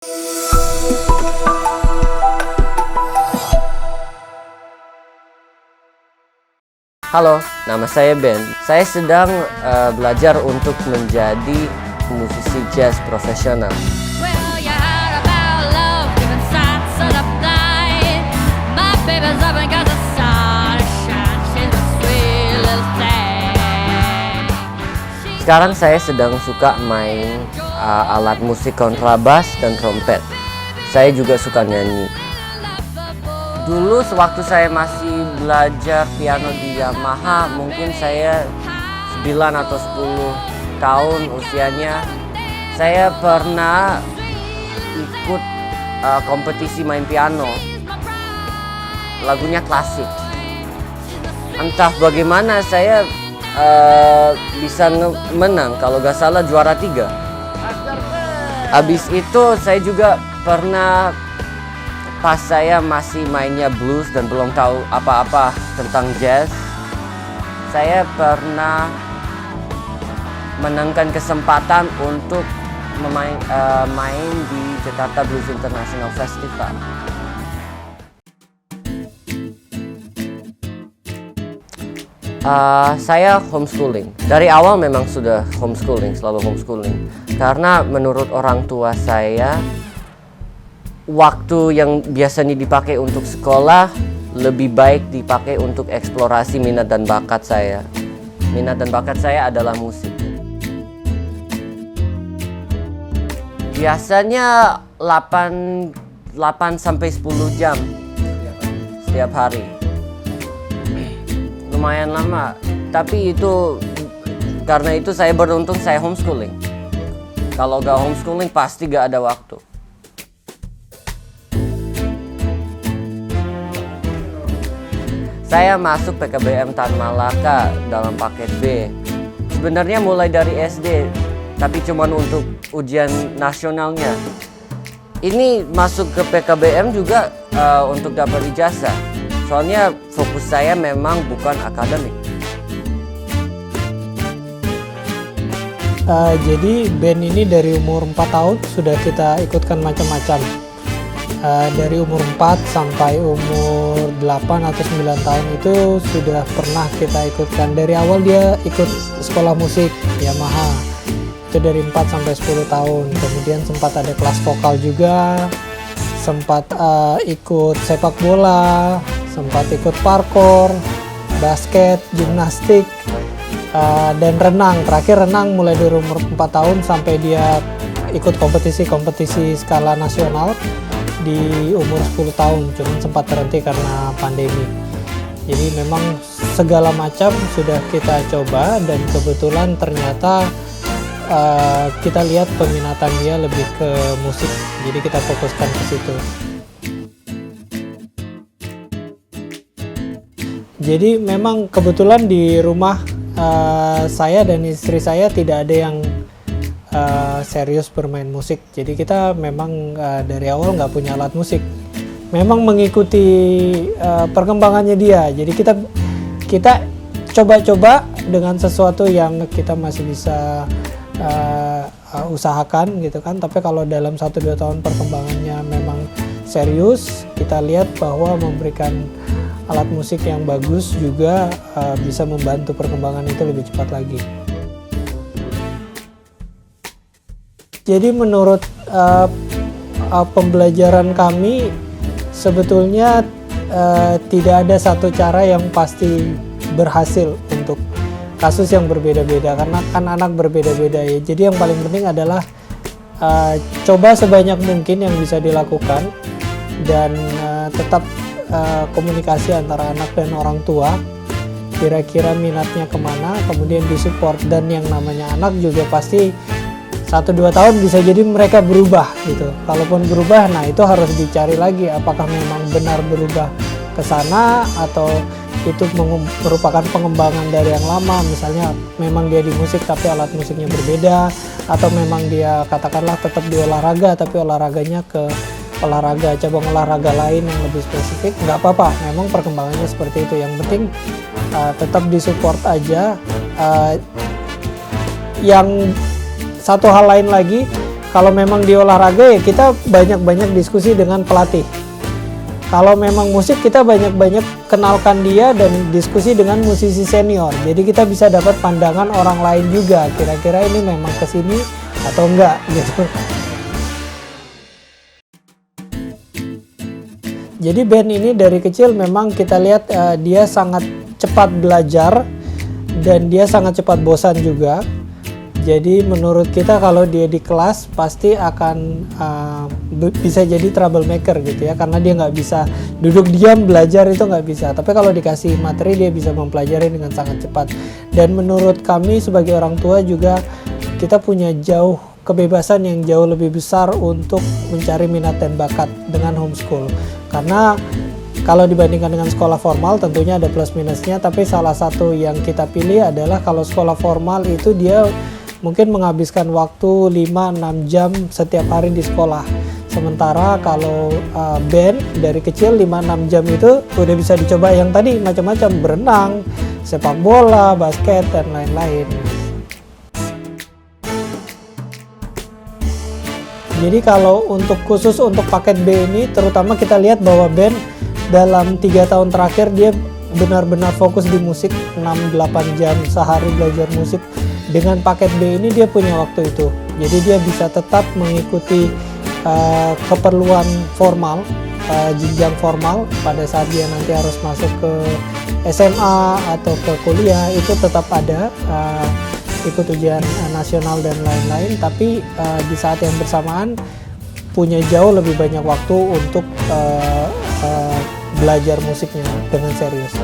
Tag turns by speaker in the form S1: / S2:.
S1: Halo, nama saya Ben. Saya sedang belajar untuk menjadi musisi jazz profesional. Sekarang saya sedang suka main alat musik kontrabas dan trompet. Saya juga suka nyanyi. Dulu sewaktu saya masih belajar piano di Yamaha, mungkin saya 9 atau 10 tahun usianya, saya pernah ikut kompetisi main piano. Lagunya klasik. Entah bagaimana saya bisa menang, kalau gak salah juara 3. Habis itu saya juga pernah, pas saya masih mainnya blues dan belum tahu apa-apa tentang jazz, saya pernah menangkan kesempatan untuk main di Jakarta Blues International Festival. Saya homeschooling. Dari awal memang sudah homeschooling, selalu homeschooling. Karena menurut orang tua saya, waktu yang biasanya dipakai untuk sekolah lebih baik dipakai untuk eksplorasi minat dan bakat saya. Minat dan bakat saya adalah musik. Biasanya 8 sampai 10 jam setiap hari. Lumayan lama, tapi itu karena itu saya beruntung saya homeschooling. Kalau gak homeschooling pasti gak ada waktu. Saya masuk PKBM Tan Malaka dalam paket B. Sebenarnya mulai dari SD, tapi cuma untuk ujian nasionalnya. Ini masuk ke PKBM juga untuk dapat ijazah. Soalnya fokus saya memang bukan akademik.
S2: Jadi band ini dari umur 4 tahun sudah kita ikutkan macam-macam. Dari umur 4 sampai umur 8 atau 9 tahun itu sudah pernah kita ikutkan. Dari awal dia ikut sekolah musik Yamaha, itu dari 4 sampai 10 tahun. Kemudian sempat ada kelas vokal juga, sempat ikut sepak bola, sempat ikut parkour, basket, gimnastik, dan renang. Terakhir renang mulai dari umur 4 tahun sampai dia ikut kompetisi skala nasional di umur 10 tahun, cuman sempat terhenti karena pandemi. Jadi memang segala macam sudah kita coba, dan kebetulan ternyata kita lihat peminatan dia lebih ke musik, jadi kita fokuskan ke situ. Jadi memang kebetulan di rumah saya dan istri saya tidak ada yang serius bermain musik. Jadi kita memang dari awal nggak punya alat musik. Memang mengikuti perkembangannya dia. Jadi kita coba-coba dengan sesuatu yang kita masih bisa usahakan gitu kan. Tapi kalau dalam 1-2 tahun perkembangannya memang serius, kita lihat bahwa memberikan alat musik yang bagus juga bisa membantu perkembangan itu lebih cepat lagi. Jadi menurut pembelajaran kami, sebetulnya tidak ada satu cara yang pasti berhasil untuk kasus yang berbeda-beda, karena kan anak berbeda-beda ya. Jadi yang paling penting adalah coba sebanyak mungkin yang bisa dilakukan, dan tetap komunikasi antara anak dan orang tua, kira-kira minatnya kemana, kemudian disupport. Dan yang namanya anak juga pasti 1-2 tahun bisa jadi mereka berubah gitu. Kalaupun berubah, nah itu harus dicari lagi apakah memang benar berubah ke sana atau itu merupakan pengembangan dari yang lama. Misalnya memang dia di musik tapi alat musiknya berbeda, atau memang dia katakanlah tetap di olahraga tapi olahraganya ke olahraga cabang olahraga lain yang lebih spesifik. Nggak apa-apa, memang perkembangannya seperti itu. Yang penting tetap disupport aja. Yang satu hal lain lagi, Kalau memang di olahraga ya kita banyak-banyak diskusi dengan pelatih. Kalau memang musik kita banyak-banyak kenalkan dia dan diskusi dengan musisi senior. Jadi kita bisa dapat pandangan orang lain juga. Kira-kira ini memang kesini atau enggak gitu. Jadi band ini dari kecil memang kita lihat dia sangat cepat belajar dan dia sangat cepat bosan juga. Jadi menurut kita kalau dia di kelas pasti akan bisa jadi troublemaker gitu ya, karena dia nggak bisa duduk diam belajar, itu nggak bisa. Tapi kalau dikasih materi dia bisa mempelajari dengan sangat cepat. Dan menurut kami sebagai orang tua juga kita punya kebebasan yang jauh lebih besar untuk mencari minat dan bakat dengan homeschool. Karena kalau dibandingkan dengan sekolah formal tentunya ada plus minusnya, tapi salah satu yang kita pilih adalah kalau sekolah formal itu dia mungkin menghabiskan waktu 5-6 jam setiap hari di sekolah. Sementara kalau band dari kecil 5-6 jam itu udah bisa dicoba yang tadi macam-macam, berenang, sepak bola, basket, dan lain-lain. Jadi kalau khusus untuk paket B ini, terutama kita lihat bahwa band dalam 3 tahun terakhir dia benar-benar fokus di musik, 6-8 jam sehari belajar musik. Dengan paket B ini dia punya waktu itu, jadi dia bisa tetap mengikuti keperluan formal, jenjang formal pada saat dia nanti harus masuk ke SMA atau ke kuliah, itu tetap ada ikut ujian nasional dan lain-lain, tapi di saat yang bersamaan punya jauh lebih banyak waktu untuk belajar musiknya dengan serius.